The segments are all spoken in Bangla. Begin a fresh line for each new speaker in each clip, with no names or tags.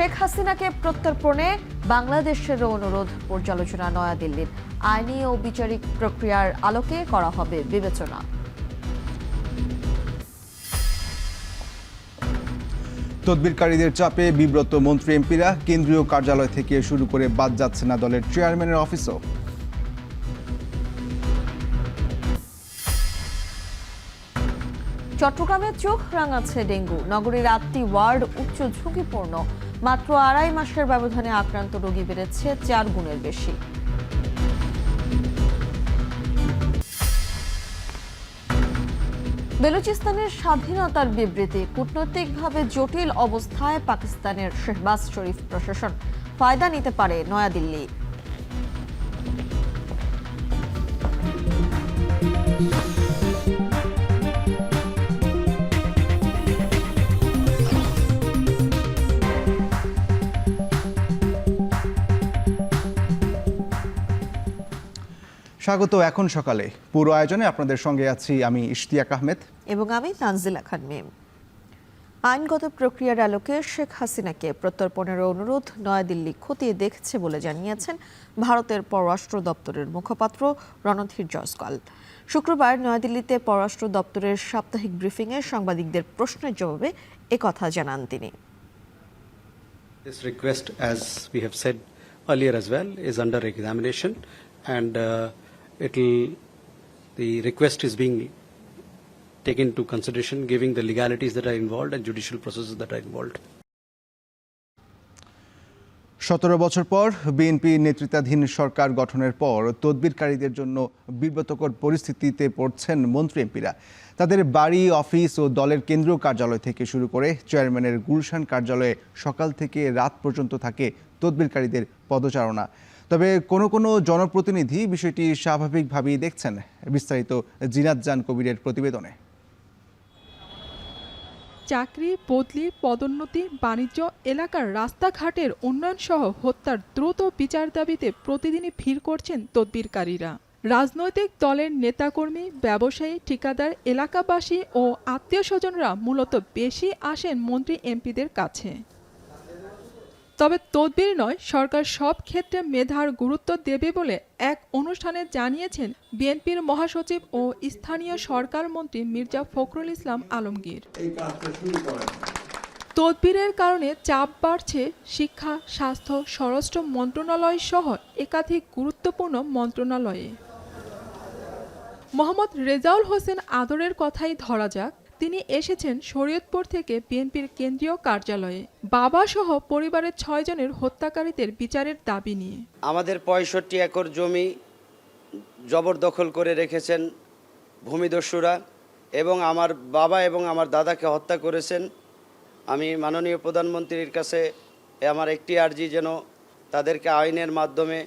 শেখ হাসিনাকে প্রত্যর্পণে বাংলাদেশের অনুরোধ পর্যালোচনা নয়াদিল্লির। আইনি ও বিচারিক প্রক্রিয়ার আলোকে করা হবে বিবেচনা।
তদবিরকারীদের চাপে বিব্রত মন্ত্রী এমপিরা, কেন্দ্রীয় কার্যালয় থেকে শুরু করে বাদ যাচ্ছে না দলের চেয়ারম্যানের অফিসও।
চট্টগ্রামে চোখ রাঙাচ্ছে ডেঙ্গু। নগরীর 8টি ওয়ার্ড উচ্চ ঝুঁকিপূর্ণ। মাত্র 2.5 মাসের ব্যবধানে আক্রান্ত রোগী বেড়েছে 4 গুণের বেশি। বেলুচিস্তানের স্বাধীনতার বিবৃতি। কূটনৈতিকভাবে জটিল অবস্থায় পাকিস্তানের শেহবাজ শরীফ প্রশাসন। ফায়দা নিতে পারে নয়াদিল্লি।
স্বাগত এখন সকালে। পুরো আয়োজনে আপনাদের সঙ্গে আছি আমি ইশতিয়াক আহমেদ
এবং আমি তানজিলা খান মিম। আইনগত প্রক্রিয়ার আলোকে শেখ হাসিনাকে প্রত্যর্পণের অনুরোধ নয়াদিল্লি খতিয়ে দেখছে বলে জানিয়েছেন ভারতের পররাষ্ট্র দপ্তরের মুখপাত্র রণধীর জয়সওয়াল। শুক্রবার নয়াদিল্লিতে পররাষ্ট্র দপ্তরের সাপ্তাহিক ব্রিফিংয়ে সাংবাদিকদের প্রশ্নের জবাবে একথা জানান তিনি।
This request, as we have said earlier as well, is under examination, and the request is being taken into consideration, giving the legalities that are involved and judicial processes that are involved.
17 বছর পর বিএনপি নেতৃত্বাধীন সরকার গঠনের পর তদবিরকারীদের জন্য বিব্রতকর পরিস্থিতিতে পড়ছেন মন্ত্রী এমপিরা। তাদের বাড়ি, অফিস ও দলের কেন্দ্রীয় কার্যালয় থেকে শুরু করে চেয়ারম্যানের গুলশান কার্যালয়ে সকাল থেকে রাত পর্যন্ত থাকে তদবিরকারীদের পদচারণা। তবে কোনো জনপ্রতিনিধি বিষয়টি স্বাভাবিকভাবেই দেখছেন। বিস্তারিত জিনাত জান কবিরের প্রতিবেদনে।
চাকরি, বদলি, পদোন্নতি, বাণিজ্য, এলাকার রাস্তাঘাটের উন্নয়ন সহ হত্যার দ্রুত বিচার দাবিতে প্রতিদিনই ভিড় করছেন তদবিরকারীরা। রাজনৈতিক দলের নেতাকর্মী, ব্যবসায়ী, ঠিকাদার, এলাকাবাসী ও আত্মীয় স্বজনরা মূলত বেশি আসেন মন্ত্রী এমপিদের কাছে। তবে তদবির নয়, সরকার সব ক্ষেত্রে মেধার গুরুত্ব দেবে বলে এক অনুষ্ঠানে জানিয়েছেন বিএনপির মহাসচিব ও স্থানীয় সরকার মন্ত্রী মির্জা ফখরুল ইসলাম আলমগীর। তদবিরের কারণে চাপ বাড়ছে শিক্ষা, স্বাস্থ্য, স্বরাষ্ট্র মন্ত্রণালয় সহ একাধিক গুরুত্বপূর্ণ মন্ত্রণালয়ে। মোহাম্মদ রেজাউল হোসেন আদরের কথাই ধরা যাক। তিনি এসেছেন শরীয়তপুর থেকে বিএনপির কেন্দ্রীয় কার্যালয়ে বাবা সহ পরিবারের 6 জনের হত্যাকারীদের বিচারের দাবি নিয়ে।
আমাদের 65 একর জমি জবরদখল করে রেখেছেন ভূমিদস্যুরা এবং আমার বাবা এবং আমার দাদাকে হত্যা করেছেন। আমি মাননীয় প্রধানমন্ত্রীর কাছে আমার একটি আর্জি, যেন তাদেরকে আইনের মাধ্যমে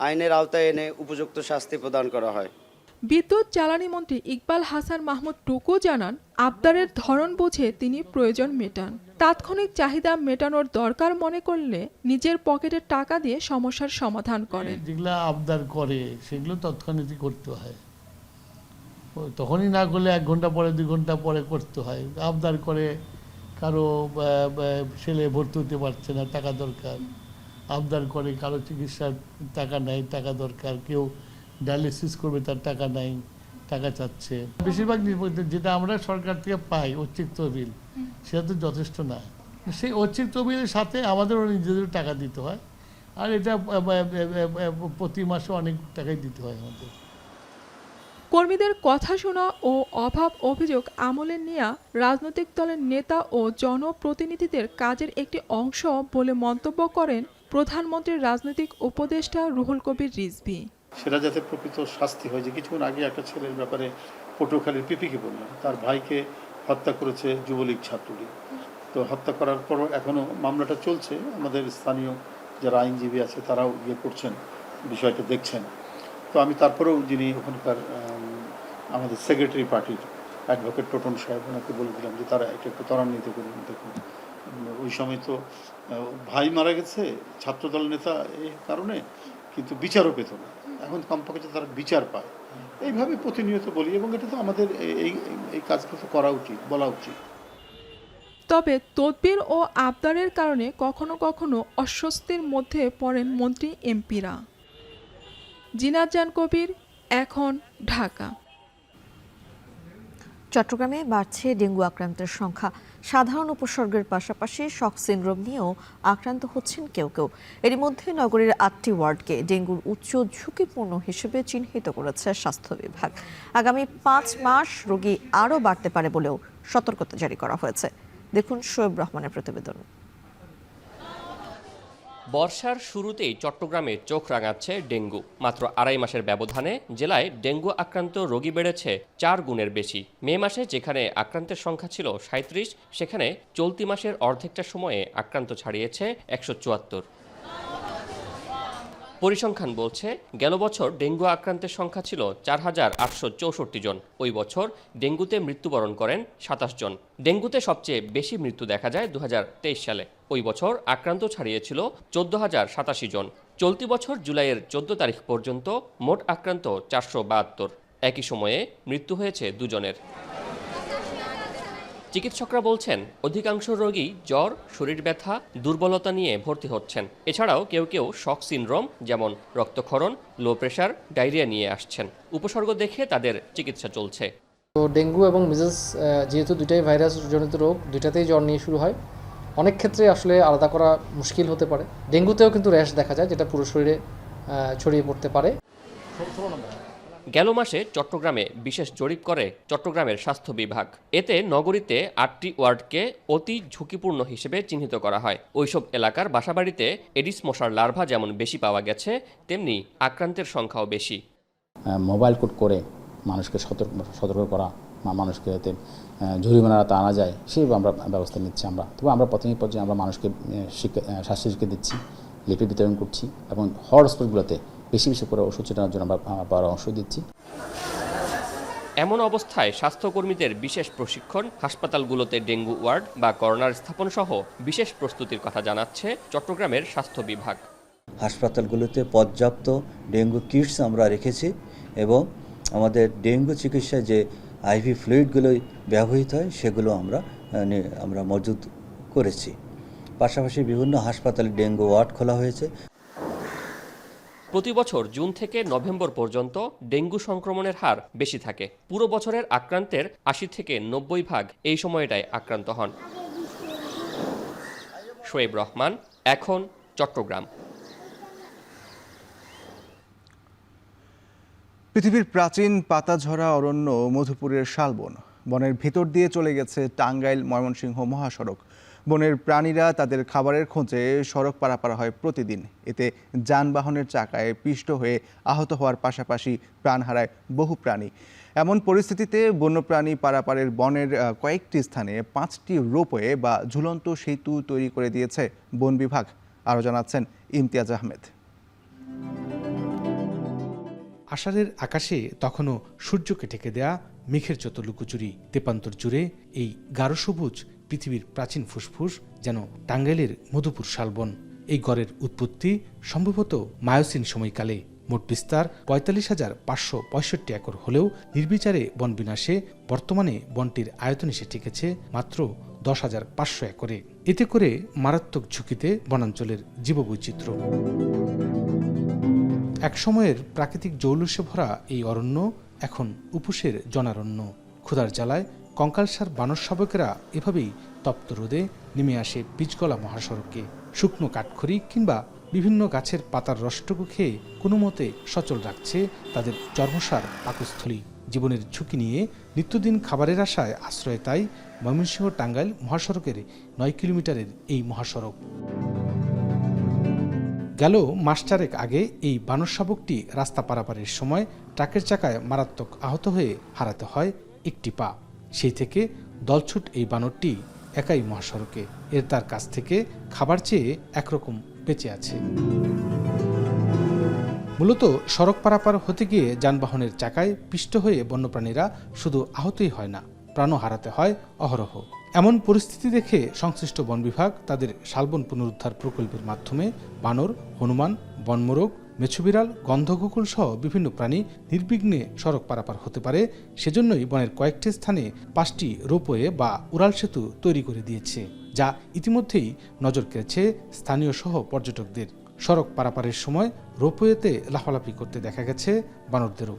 আইনের আওতায় এনে উপযুক্ত শাস্তি প্রদান করা হয়।
বিদ্যুৎ জ্বালানি মন্ত্রী ইকবাল হাসান মাহমুদ টুকু জানান, আবদারের ধরন বুঝে তিনি প্রয়োজন মেটান। তাৎক্ষণিক চাহিদা মেটানোর দরকার মনে করলে নিজের পকেটের টাকা দিয়ে সমস্যার সমাধান করেন।
যেগুলো আবদার করে সেগুলো তৎক্ষণাৎই করতে হয়, তখনই না করলে 1 ঘন্টা পরে 2 ঘন্টা পরে করতে হয়। আবদার করে কারো ছেলে ভর্তি হতে পারছে না, টাকা দরকার। আবদার করে কারো চিকিৎসার টাকা নাই, টাকা দরকার। কেউ ডায়ালিসিস করবে, তার টাকা নাই, টাকা চাচ্ছে। বেশিরভাগ যেটা আমরা সরকার থেকে পাই ঐচ্ছিক তহবিল, সেটা তো যথেষ্ট না। সেই ঐচ্ছিক তহবিলের সাথে আমাদেরও নিজেদের টাকা দিতে হয়, আর এটা প্রতি মাসে অনেক টাকাই দিতে হয় আমাদের।
কর্মীদের কথা শোনা ও অভাব অভিযোগ আমলে নেওয়া রাজনৈতিক দলের নেতা ও জনপ্রতিনিধিদের কাজের একটি অংশ বলে মন্তব্য করেন প্রধানমন্ত্রীর রাজনৈতিক উপদেষ্টা রুহুল কবির রিজভী।
সেটা যাতে প্রকৃত শাস্তি হয়। যে কিছুক্ষণ আগে একটা ছেলের ব্যাপারে পটুয়াখালীর পিপিকে বললাম, তার ভাইকে হত্যা করেছে যুবলীগ ছাত্রলীগ। তো হত্যা করার পরও এখনও মামলাটা চলছে। আমাদের স্থানীয় যারা আইনজীবী আছে তারাও করছেন, বিষয়টা দেখছেন। তো আমি তারপরেও যিনি ওখানকার আমাদের সেক্রেটারি পার্টির অ্যাডভোকেট টোটন সাহেব, ওনাকে বলে দিলাম যে তারা এটা একটু ত্বরান্বিত করুন। দেখুন, ওই সময় তো ভাই মারা গেছে ছাত্রদল নেতা এই কারণে, কিন্তু বিচারও পেত না। এখন কমপক্ষে তারা বিচার পায়। এইভাবে প্রতিনিয়ত বলি, এবং এটা তো আমাদের এই কাজগুলো করা উচিত, বলা উচিত।
তবে তদবির ও আবদারের কারণে কখনো কখনো অস্বস্তির মধ্যে পড়েন মন্ত্রী এমপিরা। জিনাত জান কবির, এখন, ঢাকা।
চট্টগ্রামে বাড়ছে ডেঙ্গু আক্রান্তের সংখ্যা। সাধারণ উপসর্গের পাশাপাশি শক সিনড্রোম নিয়েও আক্রান্ত হচ্ছেন কেউ কেউ। এরই মধ্যে নগরীর 8টি ওয়ার্ডকে ডেঙ্গুর উচ্চ ঝুঁকিপূর্ণ হিসেবে চিহ্নিত করেছে স্বাস্থ্য বিভাগ। আগামী 5 মাস রোগী আরও বাড়তে পারে বলেও সতর্কতা জারি করা হয়েছে। দেখুন শোয়েব রহমানের প্রতিবেদন।
বর্ষার শুরুতেই চট্টগ্রামে চোখ রাঙাচ্ছে ডেঙ্গু। মাত্র 2.5 মাসের ব্যবধানে জেলায় ডেঙ্গু আক্রান্ত রোগী বেড়েছে 4 গুণের বেশি। মে মাসে যেখানে আক্রান্তের সংখ্যা ছিল 37, সেখানে চলতি মাসের অর্ধেকটা সময়ে আক্রান্ত ছাড়িয়েছে 174। পরিসংখ্যান বলছে গেল বছর ডেঙ্গু আক্রান্তের সংখ্যা ছিল 4,864 জন। ওই বছর ডেঙ্গুতে মৃত্যুবরণ করেন 27 জন। ডেঙ্গুতে সবচেয়ে বেশি মৃত্যু দেখা যায় 2023 সালে। ওই বছর আক্রান্ত ছাড়িয়েছিল 14,087 জন। চলতি বছর জুলাইয়ের 14 তারিখ পর্যন্ত মোট আক্রান্ত 472। একই সময়ে মৃত্যু হয়েছে 2 জনের। চিকিৎসকরা বলছেন অধিকাংশ রোগী জ্বর, শরীর ব্যথা, দুর্বলতা নিয়ে ভর্তি হচ্ছেন। এছাড়াও কেউ কেউ শক সিনড্রোম যেমন রক্তক্ষরণ, লো প্রেশার, ডায়রিয়া নিয়ে আসছেন। উপসর্গ দেখে তাদের চিকিৎসা চলছে।
তো ডেঙ্গু এবং মিজেলস যেহেতু দুটাই ভাইরাস জনিত রোগ, দুটাতেই জ্বর নিয়ে শুরু হয়। অনেক ক্ষেত্রে আসলে আলাদা করা মুশকিল হতে পারে। ডেঙ্গুতেও কিন্তু র্যাশ দেখা যায়, যেটা পুরো শরীরে ছড়িয়ে পড়তে পারে।
গেল মাসে চট্টগ্রামে বিশেষ জরিপ করে চট্টগ্রামের স্বাস্থ্য বিভাগ। এতে নগরীতে 8টি ওয়ার্ডকে অতি ঝুঁকিপূর্ণ হিসেবে চিহ্নিত করা হয়। ওইসব এলাকার বাসাবাড়িতে এডিস মশার লার্ভা যেমন বেশি পাওয়া গেছে, তেমনি আক্রান্তের সংখ্যাও বেশি।
মোবাইল কোড করে মানুষকে সতর্ক করা বা মানুষকে যাতে জরিমানা আনা যায় সেই আমরা ব্যবস্থা নিচ্ছি। তবে আমরা প্রাথমিক পর্যায়ে আমরা মানুষকে স্বাস্থ্য শিক্ষা দিচ্ছি, লিপি বিতরণ করছি এবং হটস্পটগুলোতে বেশি বেশি করে ওষুধ ছেটানোর জন্য আমরা পরামর্শ দিচ্ছি।
এমন অবস্থায় স্বাস্থ্যকর্মীদের বিশেষ প্রশিক্ষণ, হাসপাতালগুলোতে ডেঙ্গু ওয়ার্ড বা কর্নার স্থাপন সহ বিশেষ প্রস্তুতির কথা জানাচ্ছে চট্টগ্রামের স্বাস্থ্য বিভাগ।
হাসপাতালগুলোতে পর্যাপ্ত ডেঙ্গু কিটস আমরা রেখেছি এবং আমাদের ডেঙ্গু চিকিৎসায় যে আইভি ফ্লুইডগুলো ব্যবহৃত হয় সেগুলো আমরা মজুদ করেছি। পাশাপাশি বিভিন্ন হাসপাতালে ডেঙ্গু ওয়ার্ড খোলা হয়েছে।
প্রতি বছর জুন থেকে নভেম্বর পর্যন্ত ডেঙ্গু সংক্রমণের হার বেশি থাকে। পুরো বছরের আক্রান্তের 80 থেকে 90% এই সময়টায় আক্রান্ত হন। শোয়েব রহমান, এখন, চট্টগ্রাম।
পৃথিবীর প্রাচীন পাতাঝরা অরণ্য মধুপুরের শালবন বনের ভেতর দিয়ে চলে গেছে টাঙ্গাইল ময়মনসিংহ মহাসড়ক। বনের প্রাণীরা তাদের খাবারের খোঁজে সড়ক পারাপার হয় প্রতিদিন। এতে যানবাহনের চাকায় পিষ্ট হয়ে আহত হওয়ার পাশাপাশি প্রাণ হারায় বহু প্রাণী। এমন পরিস্থিতিতে বন্যপ্রাণী পারাপারের বনের কয়েকটি স্থানে 5টি রোপওয়ে বা ঝুলন্ত সেতু তৈরি করে দিয়েছে বন বিভাগ। আরও জানাচ্ছেন ইমতিয়াজ আহমেদ।
আষাঢ়ের আকাশে তখনও সূর্যকে ঢেকে দেয়া মেঘের যত লুকোচুরি। তেপান্তর জুড়ে এই গাঢ় সবুজ পৃথিবীর প্রাচীন ফুসফুস যেন টাঙ্গাইলের মধুপুর শালবন। এই গড়ের উৎপত্তি সম্ভবত মায়োসিন সময়কালে। মোট বিস্তার ৪৫,৫৬৫ একর হলেও নির্বিচারে বন বিনাশে বর্তমানে বনটির আয়তন এসে টিকেছে মাত্র ১০,৫০০ একরে। এতে করে মারাত্মক ঝুঁকিতে বনাঞ্চলের জীববৈচিত্র্য। একসময়ের প্রাকৃতিক জৌলুসে ভরা এই অরণ্য এখন উপুসের জনারণ্য। ক্ষুধার জ্বালায় কঙ্কালসার বানর শাবকেরা এভাবেই তপ্ত রোদে নেমে আসে পিচগলা মহাসড়কে। শুকনো কাঠখড়ি কিংবা বিভিন্ন গাছের পাতার রসটুকু খেয়ে কোনো মতে সচল রাখছে তাদের জন্মসার পাকস্থলী। জীবনের ঝুঁকি নিয়ে নিত্যদিন খাবারের আশায় আশ্রয় তাই ময়মনসিংহ টাঙ্গাইল মহাসড়কের 9 কিলোমিটারের এই মহাসড়ক। গেল মাস 4 আগে এই বানর শাবকটি রাস্তা পারাপারের সময় ট্রাকের চাকায় মারাত্মক আহত হয়ে হারাতে হয় একটি পা। সেই থেকে দলছুট এই বানরটি একাই মহাসড়কে। এর তার কাছ থেকে খাবার চেয়ে একরকম বেঁচে আছে। মূলত সড়ক পারাপার হতে গিয়ে যানবাহনের চাকায় পিষ্ট হয়ে বন্যপ্রাণীরা শুধু আহতই হয় না, প্রাণও হারাতে হয় অহরহ। এমন পরিস্থিতি দেখে সংশ্লিষ্ট বন বিভাগ তাদের শালবন পুনরুদ্ধার প্রকল্পের মাধ্যমে বানর, হনুমান, বনমোরগ, মেছো বিড়াল, গন্ধকুকুর সহ বিভিন্ন প্রাণী নির্বিঘ্নে সড়ক পারাপার হতে পারে। সেজন্যই বনের কয়েকটি স্থানে 5টি রোপওয়ে বা উড়াল সেতু তৈরি করে দিয়েছে, যা ইতিমধ্যেই নজর কেড়েছে স্থানীয় সহ পর্যটকদের। সড়ক পারাপারের সময় রোপওয়েতে লাফালাফি করতে দেখা গেছে বানরদেরও।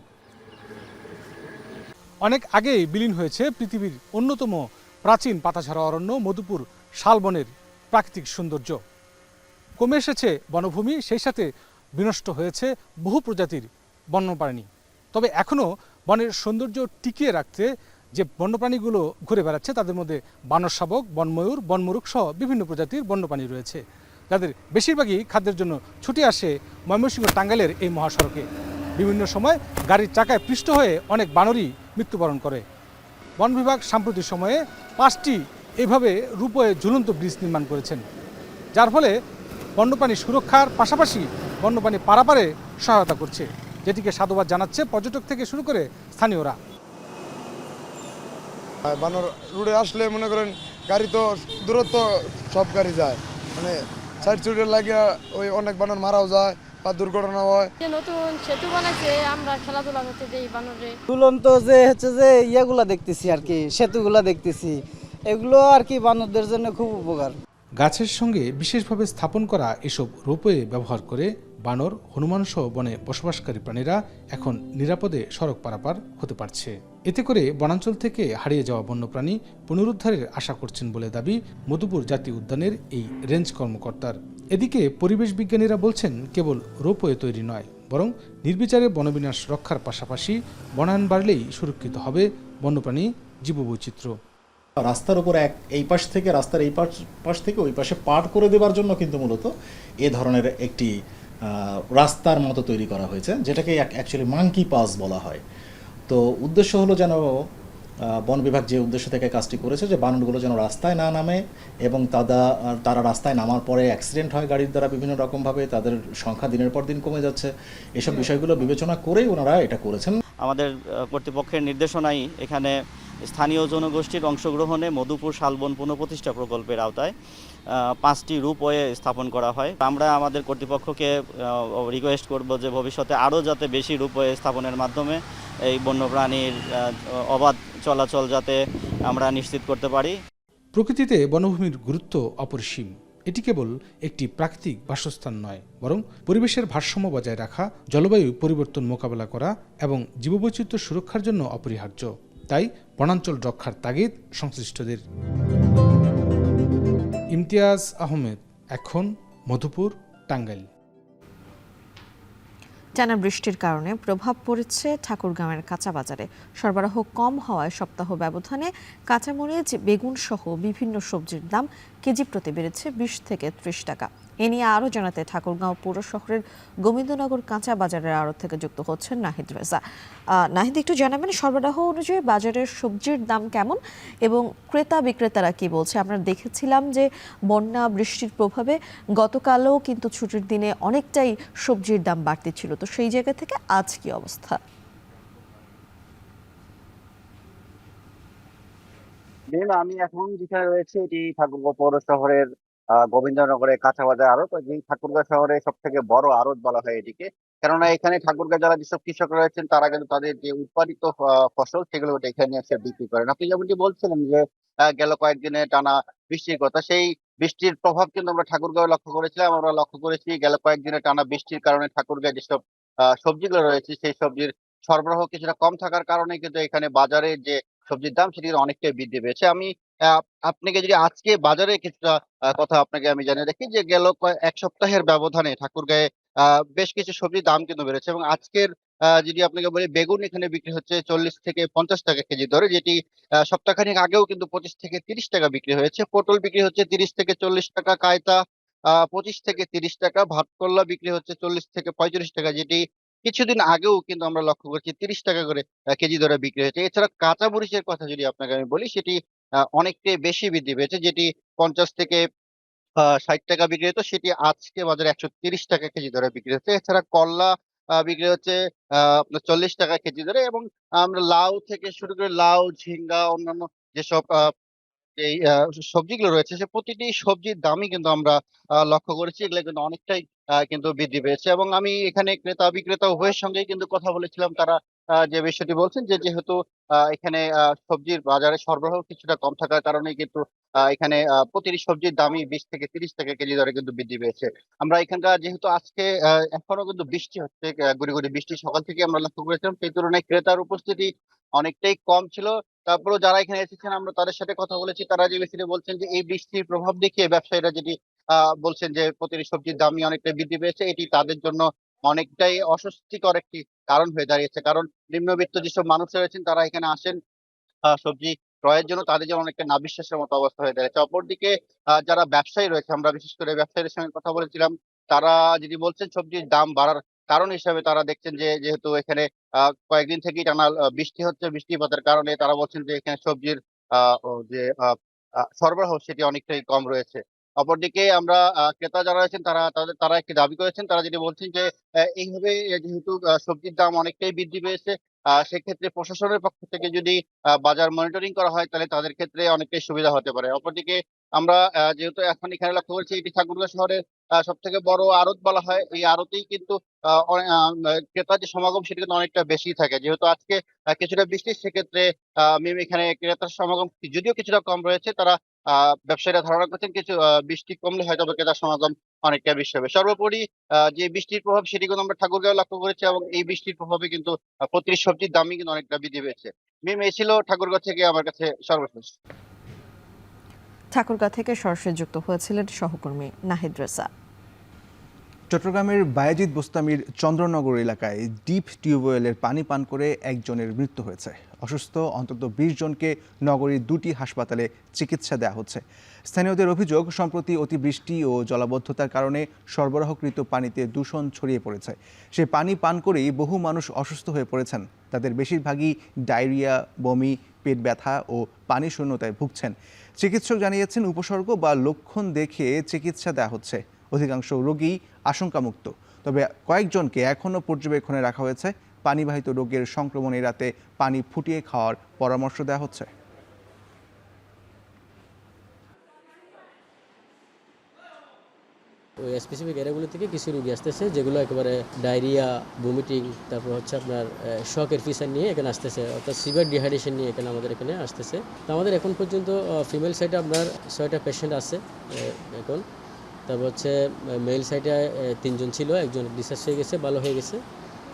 অনেক আগেই বিলীন হয়েছে পৃথিবীর অন্যতম প্রাচীন পাতাঝরা অরণ্য মধুপুর শালবনের প্রাকৃতিক সৌন্দর্য। কমে এসেছে বনভূমি, সেই সাথে বিনষ্ট হয়েছে বহু প্রজাতির বন্যপ্রাণী। তবে এখনও বনের সৌন্দর্য টিকিয়ে রাখতে যে বন্যপ্রাণীগুলো ঘুরে বেড়াচ্ছে তাদের মধ্যে বানর শাবক, বনময়ূর, বনমুরগ সহ বিভিন্ন প্রজাতির বন্যপ্রাণী রয়েছে, যাদের বেশিরভাগই খাদ্যের জন্য ছুটে আসে ময়মনসিংহ টাঙ্গাইলের এই মহাসড়কে। বিভিন্ন সময় গাড়ির চাকায় পৃষ্ঠ হয়ে অনেক বানরই মৃত্যুবরণ করে। বন বিভাগ সাম্প্রতিক সময়ে 5টি এইভাবে রূপে ঝুলন্ত ব্রিজ নির্মাণ করেছেন, যার ফলে বন্যপ্রাণী সুরক্ষার পাশাপাশি বন্যপ্রাণী পারাপারে সহায়তা করছে, যেটিকে সাধুবাদ জানাচ্ছে পর্যটক থেকে শুরু করে স্থানীয়রা।
বানর রোডে আসলে মনে করেন গাড়ি তো দূরত্ব সব গাড়ি যায়, মানে সাইড সুইডের লাগে ওই অনেক বানর মারাও যায় বা দুর্ঘটনা হয়।
নতুন সেতু বানাইছে, আমরা খেলাধুলা করতে দেই বানরে।
দুলন্ত যে হচ্ছে যে ইয়াগুলা দেখতেছি আর কি, সেতুগুলা দেখতেছি, এগুলো আর কি বানরদের জন্য খুব উপকার।
গাছের সঙ্গে বিশেষভাবে স্থাপন করা এসব রোপওয়ে ব্যবহার করে বানর, হনুমান সহ বনে বসবাসকারী প্রাণীরা এখন নিরাপদে সড়ক পারাপার হতে পারছে। এতে করে বনাঞ্চল থেকে হারিয়ে যাওয়া বন্যপ্রাণী পুনরুদ্ধারের আশা করছেন বলে দাবি মধুপুর জাতীয় উদ্যানের এই রেঞ্জ কর্মকর্তার। এদিকে পরিবেশ বিজ্ঞানীরা বলছেন, কেবল রোপওয়ে তৈরি নয়, বরং নির্বিচারে বনবিনাশ রক্ষার পাশাপাশি বনায়ন বাড়লেই সুরক্ষিত হবে বন্যপ্রাণী জীববৈচিত্র্য।
রাস্তার উপর এই পাশ থেকে রাস্তার এই পাশ থেকে ওই পাশে পার করে দেওয়ার জন্য কিন্তু মূলত এ ধরনের একটি রাস্তার মতো তৈরি করা হয়েছে, যেটাকে অ্যাকচুয়ালি মাঙ্কি পাস বলা হয়। তো উদ্দেশ্য হলো যেন বন বিভাগ যে উদ্দেশ্য থেকে কাজটি করেছে যে বানরগুলো যেন রাস্তায় না নামে এবং তারা রাস্তায় নামার পরে অ্যাক্সিডেন্ট হয় গাড়ির দ্বারা, বিভিন্ন রকমভাবে তাদের সংখ্যা দিনের পর দিন কমে যাচ্ছে। এসব বিষয়গুলো বিবেচনা করেই ওনারা এটা করেছেন।
আমাদের কর্তৃপক্ষের নির্দেশনায় এখানে স্থানীয় জনগোষ্ঠীর অংশগ্রহণে মধুপুর শালবন পুনঃপ্রতিষ্ঠা প্রকল্পের আওতায় 5টি রূপওয়ে স্থাপন করা হয়। আমরা আমাদের কর্তৃপক্ষকে রিকোয়েস্ট করব যে ভবিষ্যতে আরও যাতে বেশি রূপওয়ে স্থাপনের মাধ্যমে এই বন্যপ্রাণীর অবাধ চলাচল যাতে আমরা নিশ্চিত করতে পারি।
প্রকৃতিতে বনভূমির গুরুত্ব অপরিসীম। এটি কেবল একটি প্রাকৃতিক বাসস্থান নয়, বরং পরিবেশের ভারসাম্য বজায় রাখা, জলবায়ু পরিবর্তন মোকাবেলা করা এবং জীববৈচিত্র্য সুরক্ষার জন্য অপরিহার্য। তাই বনাঞ্চল রক্ষার তাগিদ সংশ্লিষ্টদের। ইমতিয়াজ আহমেদ, এখন, মধুপুর, টাঙ্গাইল।
টানা বৃষ্টির কারণে প্রভাব পড়েছে ঠাকুরগাঁওয়ের কাঁচা বাজারে। সরবরাহ কম হওয়ায় সপ্তাহ ব্যবধানে কাঁচামরিচ, বেগুন সহ বিভিন্ন সবজির দাম কেজি প্রতি বেড়েছে 20 থেকে 30 টাকা। এ নিয়ে আরও জানাতে ঠাকুরগাঁও পৌর শহরের গোবিন্দনগর কাঁচা বাজারের আড়ত থেকে যুক্ত হচ্ছেন নাহিদ রেজা। নাহিদ, একটু জানাবেন সরবরাহ অনুযায়ী বাজারের সবজির দাম কেমন এবং ক্রেতা বিক্রেতারা কি বলছে? আমরা দেখেছিলাম যে বন্যা বৃষ্টির প্রভাবে গতকালও কিন্তু ছুটির দিনে অনেকটাই সবজির দাম বাড়তি ছিল, তো সেই জায়গা থেকে আজ কি অবস্থা?
আমি এখন যেখানে রয়েছে এটি ঠাকুরগাঁও পৌর শহরের গোবিন্দনগরের কাঁচা বাজার আড়ত, যে ঠাকুরগাঁও শহরে সব থেকে বড় আড়ত বলা হয় এটিকে। কেননা এখানে ঠাকুরগাঁও যারা যেসব কৃষক রয়েছেন তারা কিন্তু তাদের যে উৎপাদিত ফসল সেগুলো এখানে এসে বিক্রি করেন। আপনি যেমনটি বলছিলেন যে গেল কয়েকদিনে টানা বৃষ্টির কথা, সেই বৃষ্টির প্রভাব কিন্তু আমরা ঠাকুরগাঁও লক্ষ্য করেছিলাম। আমরা লক্ষ্য করেছি গেল কয়েকদিনে টানা বৃষ্টির কারণে ঠাকুরগাঁও যেসব সবজিগুলো রয়েছে সেই সবজির সরবরাহ কিছুটা কম থাকার কারণে কিন্তু এখানে বাজারে যে সবজির দাম সেটি অনেকটাই বৃদ্ধি পেয়েছে। আমি আপনাকে যদি আজকে বাজারে কিছুটা কথা আপনাকে আমি জানিয়ে রাখি যে গেল এক সপ্তাহের ব্যবধানে ঠাকুরগাঁয়ে বেশ কিছু সবজির দাম কিন্তু বেড়েছে এবং আজকের যদি আপনাকে বলি বেগুন এখানে বিক্রি হচ্ছে 40 থেকে 50 টাকা কেজি দরে, যেটি সপ্তাহখানেক আগেও কিন্তু 25 থেকে 30 টাকা বিক্রি হয়েছে। পটল বিক্রি হচ্ছে 30 থেকে 40 টাকা, কায়তা 25 থেকে 30 টাকা, ভাতকল্লা বিক্রি হচ্ছে 40 থেকে 45 টাকা, যেটি কিছুদিন আগেও কিন্তু আমরা লক্ষ্য করছি 30 টাকা করে কেজি দরে বিক্রি হয়েছে। এছাড়া কাঁচা মরিচের কথা যদি আপনাকে আমি বলি সেটি অনেকটাই বেশি বৃদ্ধি পেয়েছে, যেটি 50 থেকে 60 টাকা বিক্রি হতো সেটি আজকে বাজারে 130 টাকা কেজি দরে বিক্রি হচ্ছে। এছাড়া করলা বিক্রি হচ্ছে আপনার 40 টাকা কেজি দরে এবং আমরা লাউ থেকে শুরু করে লাউ, ঝিঙ্গা, অন্যান্য যেসব এই সবজিগুলো রয়েছে সে প্রতিটি সবজির দামই কিন্তু আমরা লক্ষ্য করেছি এগুলো কিন্তু অনেকটাই কিন্তু বৃদ্ধি পেয়েছে এবং আমি এখানে ক্রেতা বিক্রেতা উভয়ের সঙ্গেই কিন্তু কথা বলেছিলাম তারা যে বিষয়টি বলছেন যে যেহেতু এখানে সবজির বাজারে সরবরাহ কিছুটা কম থাকার কারণে কিন্তু এখানে প্রতিটি সবজির দামই 20 থেকে 30 টাকা কেজি দরে কিন্তু বৃদ্ধি পেয়েছে। আমরা এখানকার যেহেতু আজকে এখনো কিন্তু বৃষ্টি হচ্ছে গুড়ি গুড়ি বৃষ্টি সকাল থেকে আমরা লক্ষ্য করেছিলাম সেই তুলনায় ক্রেতার উপস্থিতি অনেকটাই কম ছিল। তারপরেও যারা এখানে এসেছেন আমরা তাদের সাথে কথা বলেছি তারা যে বিষয়টি বলছেন যে এই বৃষ্টির প্রভাব দেখিয়ে ব্যবসায়ীরা যেটি বলছেন যে প্রতিটি সবজির দামই অনেকটাই বৃদ্ধি পেয়েছে এটি তাদের জন্য অনেকটাই অস্বস্তিকর একটি কারণ হয়ে দাঁড়িয়েছে কারণ নিম্নবিত্ত যেসব মানুষ রয়েছেন তারা এখানে আসেন সবজি ক্রয়ের জন্য তাদের জন্য অনেকটা নাভিশ্বাসের মতো অবস্থা হয়ে দাঁড়িয়েছে। অপরদিকে যারা ব্যবসায়ী রয়েছে আমরা বিশেষ করে ব্যবসায়ীদের সঙ্গে কথা বলেছিলাম তারা যেটি বলছেন সবজির দাম বাড়ার কারণ হিসেবে তারা দেখছেন যে যেহেতু এখানে কয়েকদিন থেকেই টানা বৃষ্টি হচ্ছে বৃষ্টিপাতের কারণে তারা বলছেন যে এখানে সবজির যে সরবরাহ সেটি অনেকটাই কম রয়েছে। অপরদিকে আমরা ক্রেতা যারা রয়েছেন তারা একটি দাবি করেছেন তারা যেটি বলছেন যে এইভাবে যেহেতু সবজির দাম অনেকটাই বৃদ্ধি পেয়েছে সেক্ষেত্রে প্রশাসনের পক্ষ থেকে যদি বাজার মনিটরিং করা হয় তাহলে তাদের ক্ষেত্রে অনেকটাই সুবিধা হতে পারে। অপরদিকে আমরা যেহেতু এখন এখানে লক্ষ্য করছি এটি ঠাকুরগাঁও শহরের সবথেকে বড় আড়ত বলা হয় এই আড়তেই কিন্তু ক্রেতার যে সমাগম সেটি কিন্তু অনেকটা বেশি থাকে যেহেতু আজকে কিছুটা বৃষ্টি সেক্ষেত্রে এখানে ক্রেতার সমাগম যদিও কিছুটা কম রয়েছে তারা ব্যবসায়ীরা ধারণা করছেন কিছু বৃষ্টি কমলে হয়তো ক্রেতার সমাগম অনেকটা বেশি হবে। সর্বোপরি যে বৃষ্টির প্রভাব সেটি কিন্তু আমরা ঠাকুরগাঁও লক্ষ্য করেছি এবং এই বৃষ্টির প্রভাবে কিন্তু প্রতিটি সবজির দামই কিন্তু অনেকটা বৃদ্ধি পেয়েছে। এই ছিল ঠাকুরগাঁও থেকে আমার কাছে সর্বশেষ।
ঠাকুরগাঁও থেকে সরাসরি যুক্ত হয়েছিলেন সহকর্মী নাহিদ রেজা।
চট্টগ্রামের বায়েজিদ বোস্তামির চন্দ্রনগর এলাকায় ডিপ টিউবওয়েলের পানি পান করে একজনের মৃত্যু হয়েছে। অসুস্থ অন্তত 20 জনকে নগরীর 2টি হাসপাতালে চিকিৎসা দেওয়া হচ্ছে। স্থানীয়দের অভিযোগ সম্প্রতি অতিবৃষ্টি ও জলাবদ্ধতার কারণে সরবরাহকৃত পানিতে দূষণ ছড়িয়ে পড়েছে। সেই পানি পান করেই বহু মানুষ অসুস্থ হয়ে পড়েছেন। তাদের বেশিরভাগই ডায়রিয়া, বমি, পেট ব্যথা ও পানি শূন্যতায় ভুগছেন। চিকিৎসক জানিয়েছেন উপসর্গ বা লক্ষণ দেখে চিকিৎসা দেওয়া হচ্ছে। অধিকাংশ রোগী আশঙ্কামুক্ত, তবে কয়েকজনকে এখনও পর্যবেক্ষণে রাখা হয়েছে। পানিবাহিত রোগের সংক্রমণ এড়াতে পানি ফুটিয়ে খাওয়ার পরামর্শ দেওয়া হচ্ছে।
ওই স্পেসিফিক এরিয়াগুলো থেকে কিছু রোগী আসতেছে যেগুলো একেবারে ডায়রিয়া, ভমিটিং, তারপর হচ্ছে আপনার শকের ফিসার নিয়ে এখানে আসতেছে, অর্থাৎ সিভিয়ার ডিহাইড্রেশন নিয়ে এখানে আমাদের এখানে আসতেছে। তো আমাদের এখন পর্যন্ত ফিমেল সাইডে আপনার 6টা পেশেন্ট আছে এখন। তারপর হচ্ছে মেল সাইডে 3 জন ছিল, একজন ডিসচার্জ হয়ে গেছে, ভালো হয়ে গেছে।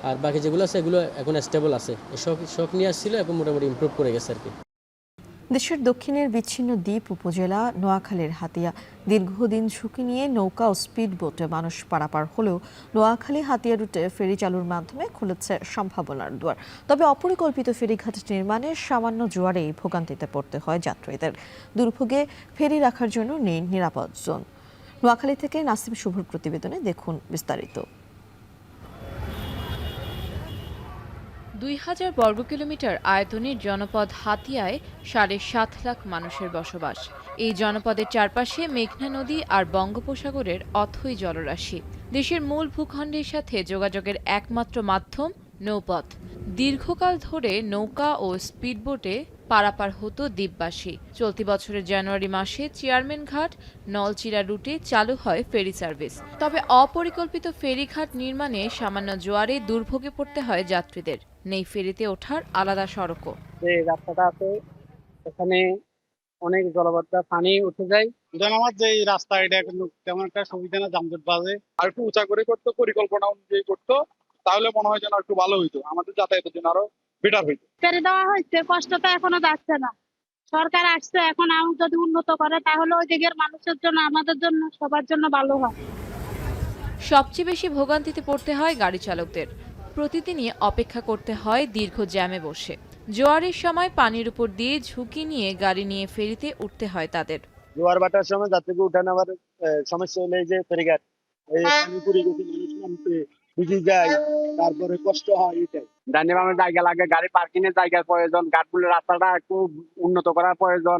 আর বাকি যেগুলো আছে এগুলো এখন স্টেবল আছে। শক নিয়ে আসছিল, এখন মোটামুটি ইমপ্রুভ করে গেছে আর কি।
দেশের দক্ষিণের বিচ্ছিন্ন দ্বীপ উপজেলা নোয়াখালীর হাতিয়া দীর্ঘদিন ঝুঁকি নিয়ে নৌকা ও স্পিড বোটে মানুষ পারাপার হলেও নোয়াখালী হাতিয়া রুটে ফেরি চালুর মাধ্যমে খুলেছে সম্ভাবনার দুয়ার। তবে অপরিকল্পিত ফেরিঘাট নির্মাণে সামান্য জোয়ারেই ভোগান্তিতে পড়তে হয় যাত্রীদের। দুর্ভোগে ফেরি রাখার জন্য নেই নিরাপদ জোন। নোয়াখালী থেকে নাসিম শুভর প্রতিবেদনে দেখুন বিস্তারিত।
2000 বর্গ কিলোমিটার আয়তনের জনপদ হাতিয়ায় 7.5 লাখ মানুষের বসবাস। এই জনপদের চারপাশে মেঘনা নদী আর বঙ্গোপসাগরের অথই জলরাশি। দেশের মূল ভূখণ্ডের সাথে যোগাযোগের একমাত্র মাধ্যম নৌপথ। দীর্ঘকাল ধরে নৌকা ও স্পিডবোটে পারাপার হতো দ্বীপবাসী। চলতি বছরের জানুয়ারি মাসে চেয়ারম্যান ঘাট নলচিরা রুটে চালু হয় ফেরি সার্ভিস। তবে অপরিকল্পিত ফেরিঘাট নির্মাণে সামান্য জোয়ারে দুর্ভোগে পড়তে হয় যাত্রীদের। নেই ফেরিতে ওঠার আলাদা সড়কও।
যে রাস্তাটা আছে এখানে অনেক জলবদ্ধ পানি উঠে যায়।
আমার যে রাস্তা এটা কিন্তু তেমন একটা সুবিধা না, যানজট বাজে। আর একটু উঁচা করে করতো, পরিকল্পনা অনুযায়ী করতো, তাহলে মনে হয় যেন একটু ভালো হইতো, আমাদের যাতায়াতের জন্য আরো বেটার হইতো।
ফেরি দেওয়া হয়েছে, কষ্ট তো এখনো যাচ্ছে না। সরকার আসছে, এখন যদি উন্নত করে তাহলে ওই দিকের মানুষের জন্য, আমাদের জন্য, সবার জন্য ভালো হয়।
সবচেয়ে বেশি ভোগান্তিতে পড়তে হয় গাড়ি চালকদের। প্রতিদিনই অপেক্ষা করতে হয় দীর্ঘ জ্যামে বসে। জোয়ারের সময় পানির উপর দিয়ে ঝুঁকি নিয়ে গাড়ি নিয়ে ফেরিতে উঠতে হয় তাদের।
জোয়ার ভাটার সময় যাত্রীকে উঠে নেওয়ার সমস্যা হলে যে ফেরিঘাট পানি পুরি গেছে, মানুষ নামতে ভিজে যায়, তারপরে কষ্ট হয়। এটাই ডাইনে বামে জায়গা লাগে, গাড়ি পার্কিং এর জায়গার প্রয়োজন, ঘাটগুলো রাস্তাটা একটু উন্নত করার প্রয়োজন।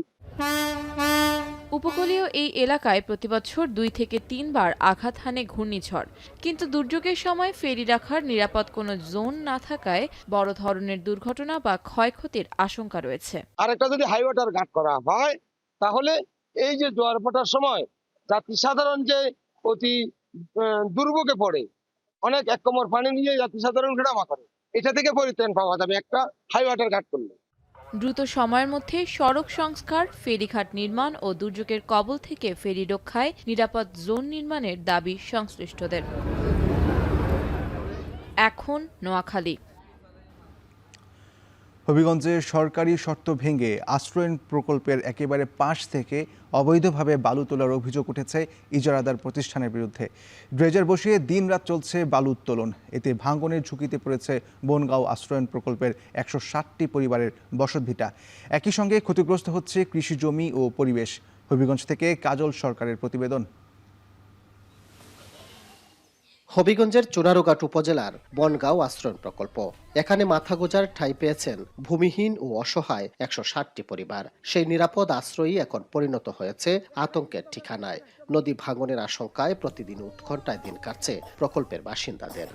উপকূলীয় এই এলাকায় প্রতিবছর 2 থেকে 3 বার আঘাত হানে ঘূর্ণিঝড়, কিন্তু দুর্যোগের সময় ফেরি রাখার নিরাপদ কোনো জোন না থাকায় বড় ধরনের দুর্ঘটনা বা ক্ষয়ক্ষতির আশঙ্কা রয়েছে।
আরেকটা যদি হাই ওয়াটার ঘাট করা হয়
তাহলে এই যে জোয়ার ভাটার সময় যাত্রী সাধারণ যে অতি দুর্ভোগে পড়ে, অনেক এক কোমর পানি নিয়ে যাত্রী সাধারণ ঘেরামা করে, এটা থেকে পরিত্রাণ পাওয়া যাবে একটা হাই ওয়াটার ঘাট করলে।
দ্রুত সময়ের মধ্যে সড়ক সংস্কার, ফেরিঘাট নির্মাণ ও দুর্যোগের কবল থেকে ফেরি রক্ষায় নিরাপদ জোন নির্মাণের দাবি সংশ্লিষ্টদের। এখন নোয়াখালী।
হবিগঞ্জে সরকারি শর্ত ভেঙে আশ্রয়ণ প্রকল্পের একেবারে পাশ থেকে অবৈধভাবে বালু তোলার অভিযোগ উঠেছে ইজারাদার প্রতিষ্ঠানের বিরুদ্ধে। ড্রেজার বসিয়ে দিনরাত চলছে বালু উত্তোলন। এতে ভাঙনের ঝুঁকিতে পড়েছে বনগাঁও আশ্রয়ণ প্রকল্পের ১৬০টি পরিবারের বসতভিটা। একই সঙ্গে ক্ষতিগ্রস্ত হচ্ছে কৃষি জমি ও পরিবেশ। হবিগঞ্জ থেকে কাজল সরকারের প্রতিবেদন।
হবিগঞ্জের চুনারুঘাট উপজেলার বনগাঁও আশ্রয়ণ প্রকল্প। এখানে মাথা গোজার ঠাঁই পেয়েছেন ভূমিহীন ও অসহায় ১৬০টি পরিবার। সেই নিরাপদ আশ্রয়ই এখন পরিণত হয়েছে আতঙ্কের ঠিকানায়। নদী ভাঙনের আশঙ্কায় প্রতিদিন উৎকণ্ঠায় দিন কাটছে প্রকল্পের বাসিন্দাদের।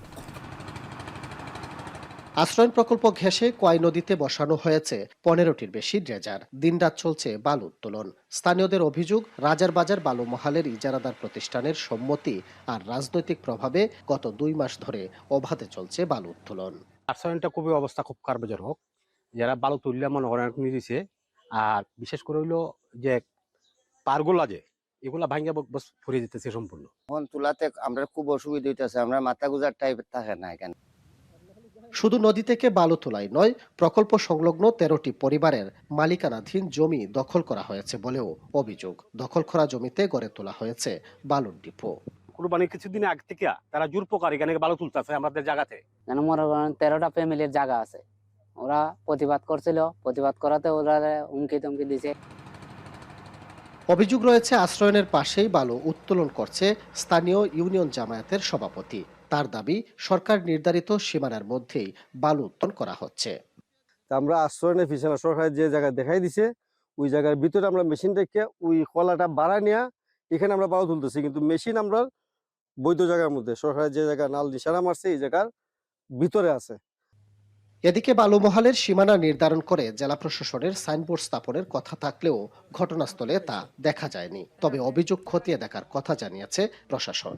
আশ্রয়ণ প্রকল্প ঘেঁষে কয় নদীতে বসানো হয়েছে ১৫টির বেশি ড্রেজার। দিনরাত চলছে বালু উত্তোলন। স্থানীয়দের অভিযোগ, রাজার বাজার বালু মহালের ইজারাদার প্রতিষ্ঠানের সম্মতি আর রাজনৈতিক প্রভাবে গত ২ মাস ধরে অবাধে চলছে বালু উত্তোলন।
আশ্রয়ণটা খুবই অবস্থা খুব খারাপ হোক, যারা বালু তুললে মনে করেন নিয়েছে। আর বিশেষ করে হইলো যে পারগুলা যে এগুলা ভাঙ্গা ফুরিয়ে যেতেছে সম্পূর্ণ।
এখন তুলাতে আমরা খুব অসুবিধা হইতেছে, আমরা মাথা গুজার টাইপের থাকে না এখানে।
শুধু নদী থেকে বালু তোলাই নয়, প্রকল্প সংলগ্ন ১৩টি পরিবারের মালিকানাধীন জমি দখল করা হয়েছে বলেও অভিযোগ। দখল করা জমিতে গড়ে তোলা হয়েছে বালুর ডিপো।
কুরবানির কিছুদিন আগে থেকে তারা জোর প্রকার এখানে বালু তুলতেছে আমাদের জায়গাতে।
13টা ফ্যামিলির জায়গা আছে, ওরা প্রতিবাদ করছিল, প্রতিবাদ করাতে ওরা হুমকি টমকি দিছে।
অভিযোগ রয়েছে আশ্রয়নের পাশেই বালু উত্তোলন করছে স্থানীয় ইউনিয়ন জামায়াতের সভাপতি। তার দাবি, সরকার নির্ধারিত সীমানার মধ্যেই বালু উত্তোলন করা হচ্ছে।
আমরা আশ্রয়নের পিছনে সরকার যে জায়গায় দেখাই দিছে ওই জায়গার ভিতরে আমরা মেশিন রেখে ওই কলাটা বাড়া নিয়ে এখানে আমরা বালু তুলতেছি, কিন্তু মেশিন আমরা বৈধ জায়গার মধ্যে সরকারের যে জায়গায় নাল নিশানা মারছে এই জায়গার ভিতরে আছে।
এদিকে বালু মহালের সীমানা নির্ধারণ করে জেলা প্রশাসনের সাইনবোর্ড স্থাপনের কথা থাকলেও ঘটনাস্থলে তা দেখা যায়নি। তবে অভিযোগ খতিয়ে দেখার কথা জানিয়েছে প্রশাসন।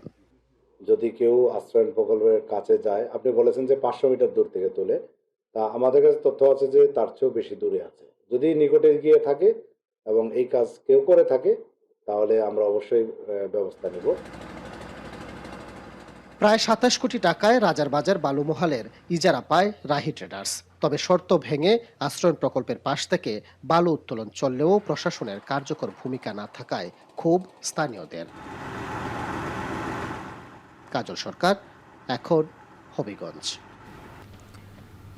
যদি কেউ আশ্রয়ণ প্রকল্পের কাছে যায়, আপনি বলেছেন যে ৫০০ মিটার দূর থেকে তোলে, তা আমাদের কাছে তথ্য আছে যে তার চেয়েও বেশি দূরে আছে। যদি নিকটে গিয়ে থাকে এবং এই কাজ কেউ করে থাকে তাহলে আমরা অবশ্যই ব্যবস্থা নেব।
প্রায় ২৭ কোটি টাকায় রাজার বাজার বালু মহালের ইজারা পায় রাহি ট্রেডার্স। তবে শর্ত ভেঙে আশ্রয়ণ প্রকল্পের পাশ থেকে বালু উত্তোলন চললেও প্রশাসনের কার্যকর ভূমিকা না থাকায় ক্ষোভ স্থানীয়দের। কাজল সরকার, এখন হবিগঞ্জ।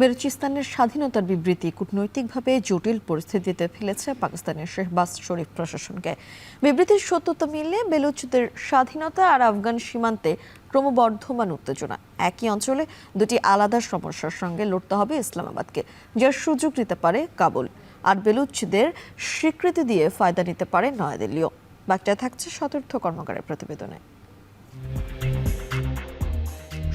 বেলুচিস্তানের স্বাধীনতার বিবৃতি কূটনৈতিকভাবে জটিল পরিস্থিতিতে ফেলেছে পাকিস্তানের শেহবাজ শরীফ প্রশাসনকে। বিবৃতির সত্যতা মিললে বেলুচদের স্বাধীনতা আর আফগান সীমান্তে ক্রমবর্ধমান উত্তেজনা। একই অঞ্চলে দুটি আলাদা সমস্যার সঙ্গে লড়তে হবে ইসলামাবাদকে, যার সুযোগ নিতে পারে কাবুল। আর বেলুচদের স্বীকৃতি দিয়ে ফায়দা নিতে পারে নয়াদিল্লিও। বাকিটা থাকছে সতীর্থ কর্মকারের প্রতিবেদনে।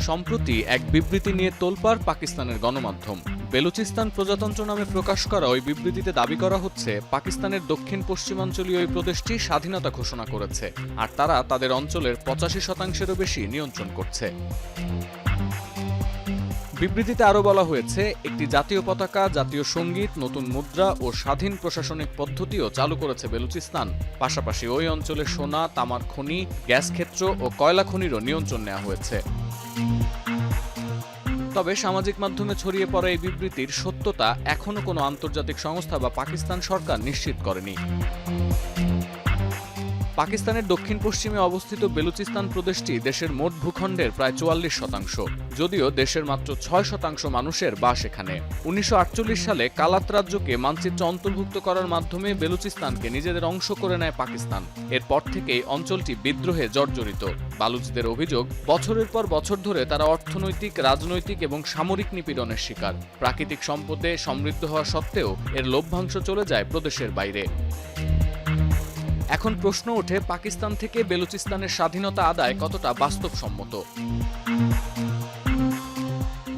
সম্প্রতি এক বিবৃতি নিয়ে তোলপাড় পাকিস্তানের গণমাধ্যম। বেলুচিস্তান প্রজাতন্ত্র নামে প্রকাশ করা ওই বিবৃতিতে দাবি করা হচ্ছে পাকিস্তানের দক্ষিণ পশ্চিমাঞ্চলীয় এই প্রদেশটি স্বাধীনতা ঘোষণা করেছে, আর তারা তাদের অঞ্চলের ৮৫%-এরও বেশি নিয়ন্ত্রণ করছে। বিবৃতিতে আরও বলা হয়েছে, একটি জাতীয় পতাকা, জাতীয় সঙ্গীত, নতুন মুদ্রা ও স্বাধীন প্রশাসনিক পদ্ধতিও চালু করেছে বেলুচিস্তান। পাশাপাশি ওই অঞ্চলে সোনা, তামার খনি, গ্যাস ক্ষেত্র ও কয়লা খনিরও নিয়ন্ত্রণ নেওয়া হয়েছে। তবে সামাজিক মাধ্যমে ছড়িয়ে পড়া এই বিবৃতির সত্যতা এখনো কোনো আন্তর্জাতিক সংস্থা বা পাকিস্তান সরকার নিশ্চিত করেনি। পাকিস্তানের দক্ষিণ পশ্চিমে অবস্থিত বেলুচিস্তান প্রদেশটি দেশের মোট ভূখণ্ডের প্রায় ৪৪%, যদিও দেশের মাত্র ৬% মানুষের বাস এখানে। ১৯৪৮ সালে কালাত রাজ্যকে মানচিত্রে অন্তর্ভুক্ত করার মাধ্যমে বেলুচিস্তানকে নিজেদের অংশ করে নেয় পাকিস্তান। এরপর থেকেই অঞ্চলটি বিদ্রোহে জর্জরিত। বালুচদের অভিযোগ, বছরের পর বছর ধরে তারা অর্থনৈতিক, রাজনৈতিক এবং সামরিক নিপীড়নের শিকার। প্রাকৃতিক সম্পদে সমৃদ্ধ হওয়া সত্ত্বেও এর লভ্যাংশ চলে যায় প্রদেশের বাইরে। এখন প্রশ্ন ওঠে, পাকিস্তান থেকে বেলুচিস্তানের স্বাধীনতা আদায় কতটা বাস্তবসম্মত।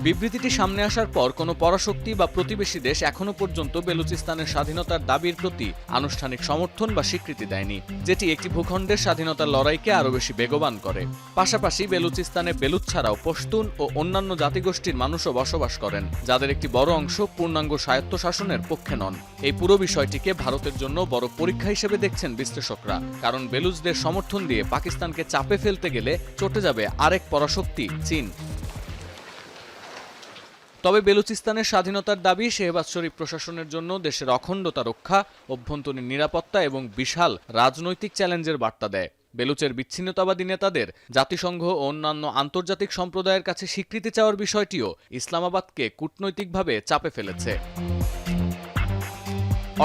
বিবৃতিটি সামনে আসার পর কোনো পরাশক্তি বা প্রতিবেশী দেশ এখনো পর্যন্ত বেলুচিস্তানের স্বাধীনতার দাবির প্রতি আনুষ্ঠানিক সমর্থন বা স্বীকৃতি দেয়নি, যেটি একটি ভূখণ্ডের স্বাধীনতার লড়াইকে আরও বেশি বেগবান করে। পাশাপাশি বেলুচিস্তানে বেলুচ ছাড়াও পশতুন ও অন্যান্য জাতিগোষ্ঠীর মানুষও বসবাস করেন, যাদের একটি বড় অংশ পূর্ণাঙ্গ স্বায়ত্তশাসনের পক্ষে নন। এই পুরো বিষয়টিকে ভারতের জন্য বড় পরীক্ষা হিসেবে দেখছেন বিশ্লেষকরা, কারণ বেলুচদের সমর্থন দিয়ে পাকিস্তানকে চাপে ফেলতে গেলে চটে যাবে আরেক পরাশক্তি চীন। তবে বেলুচিস্তানের স্বাধীনতার দাবি শেহবাজ শরীফ প্রশাসনের জন্য দেশের অখণ্ডতা রক্ষা, অভ্যন্তরীণ নিরাপত্তা এবং বিশাল রাজনৈতিক চ্যালেঞ্জের বার্তা দেয়। বেলুচের বিচ্ছিন্নতাবাদী নেতাদের জাতিসংঘ ও অন্যান্য আন্তর্জাতিক সম্প্রদায়ের কাছে স্বীকৃতি চাওয়ার বিষয়টিও ইসলামাবাদকে কূটনৈতিকভাবে চাপে ফেলেছে।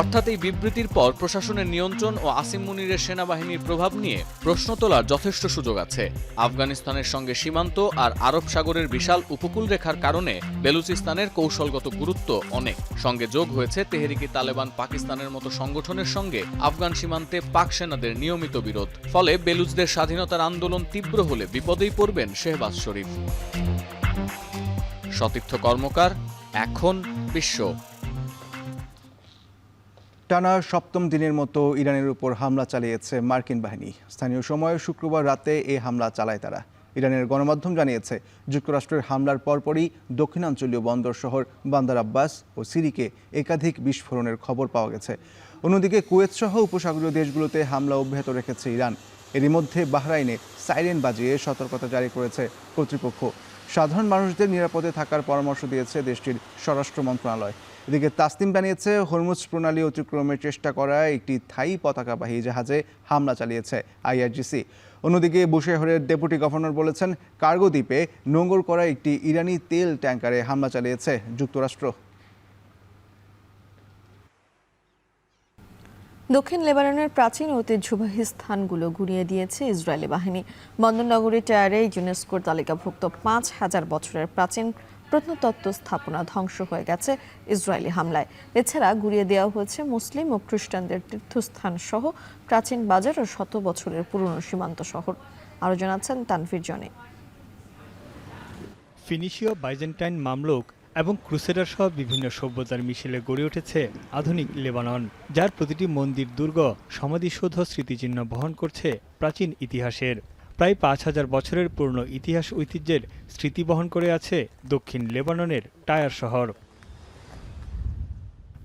অর্থাৎ এই বিবৃতির পর প্রশাসনের নিয়ন্ত্রণ ও আসিম মুনিরের সেনাবাহিনীর প্রভাব নিয়ে প্রশ্ন তোলার যথেষ্ট সুযোগ আছে। আফগানিস্তানের সঙ্গে সীমান্ত আর আরব সাগরের বিশাল উপকূল রেখার কারণে বেলুচিস্তানের কৌশলগত গুরুত্ব অনেক। সঙ্গে যোগ হয়েছে তেহরিকি তালেবান পাকিস্তানের মতো সংগঠনের সঙ্গে আফগান সীমান্তে পাক সেনাদের নিয়মিত বিরোধ। ফলে বেলুচদের স্বাধীনতার আন্দোলন তীব্র হলে বিপদেই পড়বেন শেহবাজ শরীফ। সতীর্থ কর্মকার, এখন বিশ্ব।
টানা সপ্তম দিনের মতো ইরানের উপর হামলা চালিয়েছে মার্কিন বাহিনী। স্থানীয় সময় শুক্রবার রাতে এই হামলা চালায় তারা। ইরানের গণমাধ্যম জানিয়েছে, যুক্তরাষ্ট্রের হামলার পরপরই দক্ষিণাঞ্চলীয় বন্দর শহর বান্দার আব্বাস ও সিরিকে একাধিক বিস্ফোরণের খবর পাওয়া গেছে। অন্যদিকে কুয়েত সহ উপসাগরীয় দেশগুলোতে হামলা অব্যাহত রেখেছে ইরান। এরই মধ্যে বাহরাইনে সাইরেন বাজিয়ে সতর্কতা জারি করেছে কর্তৃপক্ষ। সাধারণ মানুষদের নিরাপদে থাকার পরামর্শ দিয়েছে দেশটির স্বরাষ্ট্র মন্ত্রণালয়। এদিকে তাসনিম জানিয়েছে, হরমুজ প্রণালী অতিক্রমের চেষ্টা করা একটি থাই পতাকাবাহী জাহাজে হামলা চালিয়েছে IRGC। অন্যদিকে বুশেহরের ডেপুটি গভর্নর বলেছেন, কার্গো দ্বীপে নোঙর করা একটি ইরানি তেল ট্যাঙ্কারে হামলা চালিয়েছে যুক্তরাষ্ট্র।
দক্ষিণ লেবাননের প্রাচীন ঐতিহ্যবাহী স্থানগুলো গুঁড়িয়ে দিয়েছে ইসরায়েলি বাহিনী। বন্দরনগরী টায়ারে ইউনেস্কোর তালিকাভুক্ত 5000 বছরের প্রাচীন প্রত্নতত্ত্ব স্থাপনা ধ্বংস হয়ে গেছে ইসরায়েলি হামলায়। এছাড়া গুঁড়িয়ে দেওয়া হয়েছে মুসলিম ও খ্রিস্টানদের তীর্থস্থান সহ প্রাচীন বাজার ও 100 বছরের পুরনো সীমান্ত শহর। আরও জানাচ্ছেন তানভীর জনি।
ফিনিশীয়, বাইজেন্টাইন, মামলুক এবং ক্রুসেডার সহ বিভিন্ন সভ্যতার মিশেলে গড়ে উঠেছে আধুনিক লেবানন, যার প্রতিটি মন্দির, দুর্গ, সমাধিসৌধ স্মৃতিচিহ্ন বহন করছে প্রাচীন ইতিহাসের। প্রায় 5000 বছরের পুরনো ইতিহাস ঐতিহ্যের স্মৃতি বহন করে আছে দক্ষিণ লেবাননের টায়ার শহর।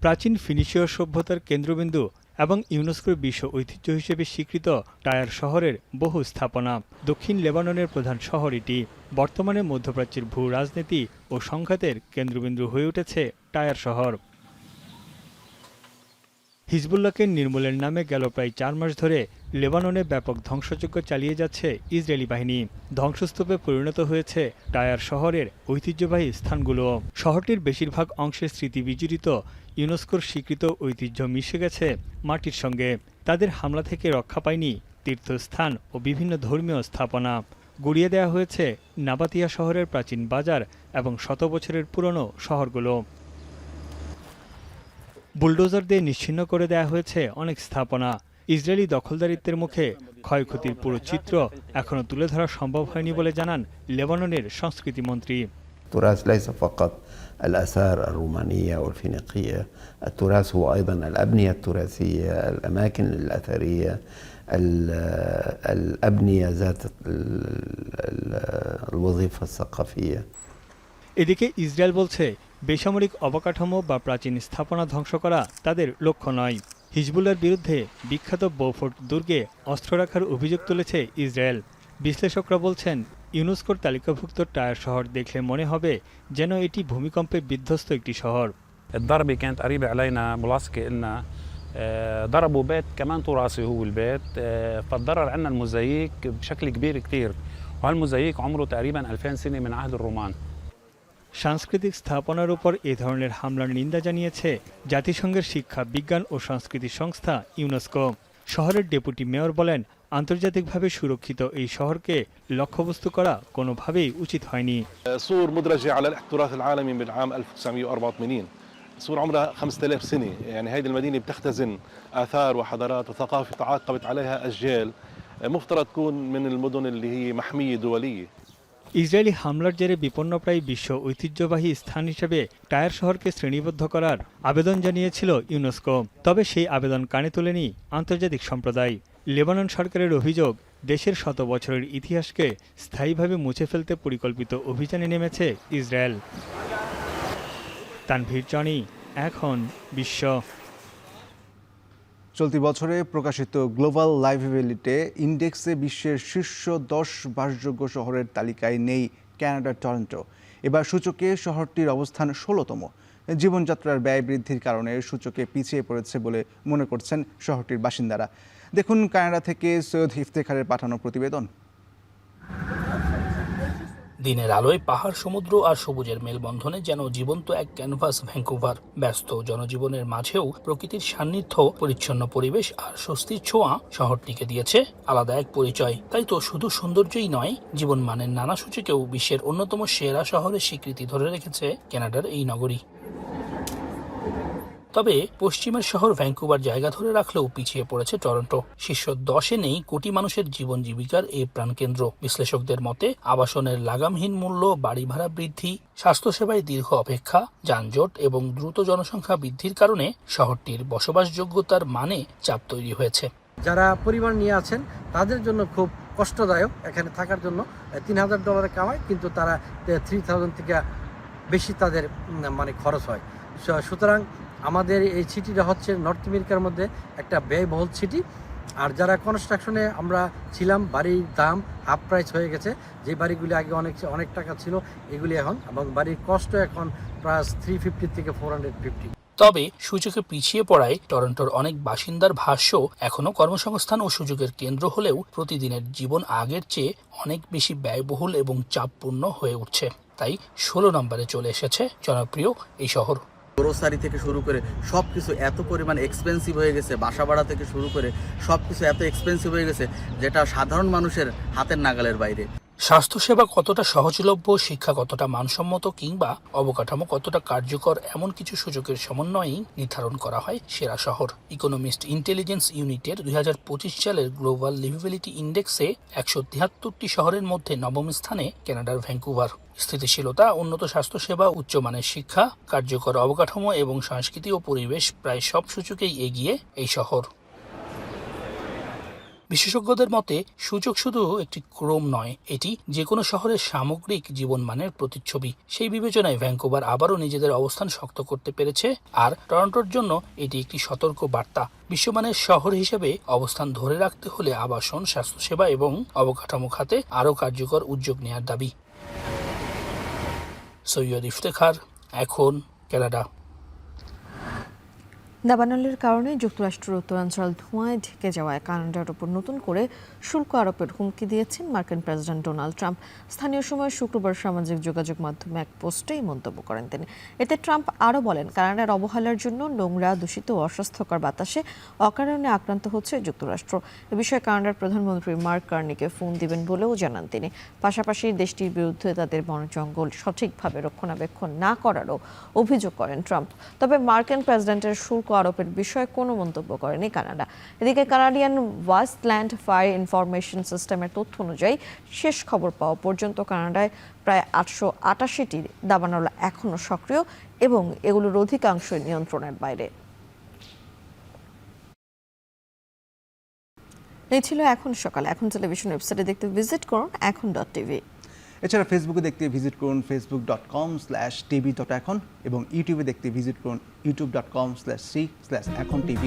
প্রাচীন ফিনিশীয় সভ্যতার কেন্দ্রবিন্দু এবং ইউনেস্কোর বিশ্ব ঐতিহ্য হিসেবে স্বীকৃত টায়ার শহরের বহু স্থাপনা। দক্ষিণ লেবাননের প্রধান শহর এটি। বর্তমানে মধ্যপ্রাচ্যের ভূ রাজনীতি ও সংঘাতের কেন্দ্রবিন্দু হয়ে উঠেছে টায়ার শহর। হিজবুল্লাহকে নির্মূলের নামে গেল প্রায় 4 মাস ধরে লেবাননে ব্যাপক ধ্বংসযজ্ঞ চালিয়ে যাচ্ছে ইসরায়েলি বাহিনী। ধ্বংসস্তূপে পরিণত হয়েছে টায়ার শহরের ঐতিহ্যবাহী স্থানগুলো। শহরটির বেশিরভাগ অংশের স্মৃতি বিজড়িত ইউনেস্কোর স্বীকৃত ঐতিহ্য মিশে গেছে মাটির সঙ্গে। তাদের হামলা থেকে রক্ষা পায়নি তীর্থস্থান ও বিভিন্ন ধর্মীয় স্থাপনা। গুঁড়িয়ে দেওয়া হয়েছে নাবাতিয়া শহরের প্রাচীন বাজার এবং 100 বছরের পুরনো শহরগুলো। বুলডোজার দিয়ে নিশ্চিহ্ন করে দেওয়া হয়েছে অনেক স্থাপনা। ইসরায়েলি দখলদারিত্বের মুখে ক্ষয়ক্ষতির পুরো চিত্র এখনও তুলে ধরা সম্ভব হয়নি বলে জানান লেবাননের সংস্কৃতি মন্ত্রী।
التراث ليس فقط الآثار الرومانية والفينيقية، التراث هو أيضا الأبنية التراثية، الأماكن الأثرية، الأبنية ذات الوظيفة الثقافية।
এদিকে ইসরায়েল বলছে, বেসামরিক অবকাঠামো বা প্রাচীন স্থাপনা ধ্বংস করা তাদের লক্ষ্য নয়। হিজবুল্লাহর বিরুদ্ধে বিখ্যাত বোফোর্ট দুর্গে অস্ত্র রাখার অভিযোগ তুলেছে ইসরায়েল। বিশ্লেষকরা বলছেন, ইউনেস্কোর তালিকাভুক্ত টায়ার শহর দেখলে মনে হবে যেন এটি ভূমিকম্পে বিধ্বস্ত একটি শহর।
الضربة كانت قريبة علينا ملاصقة إلنا، ضربوا بيت كمان تراثي هو البيت، فالضرر عندنا الموزاييك بشكل كبير كتير، وهالموزاييك عمره تقريبا 2000 سنة من عهد الرومان।
সাংস্কৃতিক স্থাপনার উপর এ ধরনের হামলার নিন্দা জানিয়েছে জাতিসংঘের শিক্ষা, বিজ্ঞান ও সংস্কৃতি সংস্থা ইউনেস্কো। শহরের ডেপুটি মেয়র বলেন, আন্তর্জাতিকভাবে সুরক্ষিত এই শহরকে লক্ষ্যবস্তু করা কোনোভাবেই উচিত হয়নি।
سور مدرجة على التراث العالمي من عام 1984. سور عمرها 5000 سنة، يعني هيدي المدينة بتختزن آثار وحضارات وثقافة تعاقبت عليها أجيال، مفترض تكون من المدن اللي هي محمية دولية.
ইসরায়েলি হামলার জেরে বিপন্নপ্রায় বিশ্ব ঐতিহ্যবাহী স্থান হিসেবে টায়ার শহরকে শ্রেণীবদ্ধ করার আবেদন জানিয়েছিল ইউনেস্কো। তবে সেই আবেদন কানে তোলেনি আন্তর্জাতিক সম্প্রদায়। লেবানন সরকারের অভিযোগ, দেশের শত বছরের ইতিহাসকে স্থায়ীভাবে মুছে ফেলতে পরিকল্পিত অভিযানে নেমেছে ইসরায়েল। তানভীর জনি, এখন বিশ্ব।
চলতি বছরে প্রকাশিত গ্লোবাল লাইভেবিলিটি ইন্ডেক্সে বিশ্বের শীর্ষ 10 বাসযোগ্য শহরের তালিকায় নেই কানাডার টরন্টো। এবার সূচকে শহরটির অবস্থান 16তম। জীবনযাত্রার ব্যয় বৃদ্ধির কারণে সূচকে পিছিয়ে পড়েছে বলে মনে করছেন শহরটির বাসিন্দারা। দেখুন কানাডা থেকে সৈয়দ ইফতেখারের পাঠানো প্রতিবেদন।
দিনের আলোয় পাহাড়, সমুদ্র আর সবুজের মেলবন্ধনে যেন জীবন্ত এক ক্যানভাস ভ্যাঙ্কুভার। ব্যস্ত জনজীবনের মাঝেও প্রকৃতির সান্নিধ্য, পরিচ্ছন্ন পরিবেশ আর স্বস্তির ছোঁয়া শহরটিকে দিয়েছে আলাদা এক পরিচয়। তাই তো শুধু সৌন্দর্যই নয়, জীবনমানের নানা সূচকেও বিশ্বের অন্যতম সেরা শহরের স্বীকৃতি ধরে রেখেছে কানাডার এই নগরী। তবে পশ্চিমের শহর ভ্যাঙ্কুভার জায়গা ধরে রাখলেও পিছিয়ে পড়েছে টরন্টো। শীর্ষ 10-এ নেই কোটি মানুষের জীবন জীবিকার এই প্রাণকেন্দ্র। বিশ্লেষকদের মতে আবাসনের লাগামহীন মূল্য, বাড়ি ভাড়া বৃদ্ধি, স্বাস্থ্যসেবায় দীর্ঘ অপেক্ষা, যানজট এবং দ্রুত জনসংখ্যা বৃদ্ধির কারণে শহরটির বসবাসযোগ্যতার মানে চাপ তৈরি হয়েছে।
যারা পরিবার নিয়ে আছেন তাদের জন্য খুব কষ্টদায়ক এখানে থাকার জন্য। $3,000 কামায়, কিন্তু তারা 3,000 থেকে বেশি তাদের মানে খরচ হয়। সুতরাং আমাদের এই সিটিটা হচ্ছে নর্থ আমেরিকার মধ্যে একটা ব্যয়বহুল সিটি। আর যারা কনস্ট্রাকশনে আমরা ছিলাম, বাড়ির দাম হাফ প্রাইস হয়ে গেছে। যে বাড়িগুলি আগে অনেক টাকা ছিল, এগুলি এখন, এবং বাড়ির কষ্ট এখন প্রায় 350 থেকে 450।
তবে সূচকে পিছিয়ে পড়ায় টরন্টোর অনেক বাসিন্দার ভাষ্য, এখনও কর্মসংস্থান ও সুযোগের কেন্দ্র হলেও প্রতিদিনের জীবন আগের চেয়ে অনেক বেশি ব্যয়বহুল এবং চাপপূর্ণ হয়ে উঠছে। তাই 16 নম্বরে চলে এসেছে জনপ্রিয় এই শহর।
গ্রোসারি থেকে শুরু করে সব কিছু এত পরিমাণ এক্সপেন্সিভ হয়ে গেছে, বাসা ভাড়া থেকে শুরু করে সব কিছু এত এক্সপেন্সিভ হয়ে গেছে, যেটা সাধারণ মানুষের হাতের নাগালের বাইরে।
স্বাস্থ্যসেবা কতটা সহজলভ্য, শিক্ষা কতটা মানসম্মত কিংবা অবকাঠামো কতটা কার্যকর, এমন কিছু সূচকের সমন্বয়েই নির্ধারণ করা হয় সেরা শহর। ইকোনমিস্ট ইন্টেলিজেন্স ইউনিটের 2025 সালের গ্লোবাল লিভেবিলিটি ইন্ডেক্সে 173টি শহরের মধ্যে 9ম স্থানে কানাডার ভ্যাঙ্কুভার। স্থিতিশীলতা, উন্নত স্বাস্থ্যসেবা, উচ্চমানের শিক্ষা, কার্যকর অবকাঠামো এবং সংস্কৃতি ও পরিবেশ, প্রায় সব সূচকেই এগিয়ে এই শহর। বিশেষজ্ঞদের মতে সূচক শুধু একটি ক্রম নয়, এটি যে কোনো শহরের সামগ্রিক জীবনমানের প্রতিচ্ছবি। সেই বিবেচনায় ভ্যাঙ্কুভার আবারও নিজেদের অবস্থান শক্ত করতে পেরেছে, আর টরন্টোর জন্য এটি একটি সতর্ক বার্তা। বিশ্বমানের শহর হিসেবে অবস্থান ধরে রাখতে হলে আবাসন, স্বাস্থ্যসেবা এবং অবকাঠামো খাতে আরও কার্যকর উদ্যোগ নেওয়ার দাবি। সৈয়দ ইফতেখার, এখন কানাডা।
দাবানলের কারণে যুক্তরাষ্ট্রের উত্তরাঞ্চল ধোঁয়ায় ঢেকে যাওয়ায় কানাডার উপর নতুন করে শুল্ক আরোপের হুমকি দিয়েছেন মার্কিন প্রেসিডেন্ট ডোনাল্ড ট্রাম্প। স্থানীয় সময় শুক্রবার সামাজিক যোগাযোগ মাধ্যমে এক পোস্টেই মন্তব্য করেন তিনি। এতে ট্রাম্প আরও বলেন, কানাডার অবহেলার জন্য নোংরা, দূষিত ও অস্বাস্থ্যকর বাতাসে অকারণে আক্রান্ত হচ্ছে যুক্তরাষ্ট্র। এ বিষয়ে কানাডার প্রধানমন্ত্রী মার্ক কার্নিকে ফোন দিবেন বলেও জানান তিনি। পাশাপাশি দেশটির বিরুদ্ধে তাদের বনজঙ্গল সঠিকভাবে রক্ষণাবেক্ষণ না করারও অভিযোগ করেন ট্রাম্প। তবে মার্কিন প্রেসিডেন্টের শুল্ক আরোপের বিষয়ে কোনো মন্তব্য করেনি কানাডা। এদিকে কানাডিয়ান ওয়েস্টল্যান্ড ফায়ার ইনফরমেশন সিস্টেমের তথ্য অনুযায়ী শেষ খবর পাওয়া পর্যন্ত কানাডায় প্রায় 888টি দাবানল এখনও সক্রিয় এবং এগুলোর অধিকাংশই নিয়ন্ত্রণের বাইরে। এই ছিল এখন সকাল। এখন টেলিভিশন ওয়েবসাইটে দেখতে ভিজিট করুন এখন.tv।
এছাড়া ফেসবুকে দেখতে ভিজিট করুন facebook.com/tv.এখন এবং ইউটিউবে দেখতে ভিজিট করুন youtube.com/c/echontv।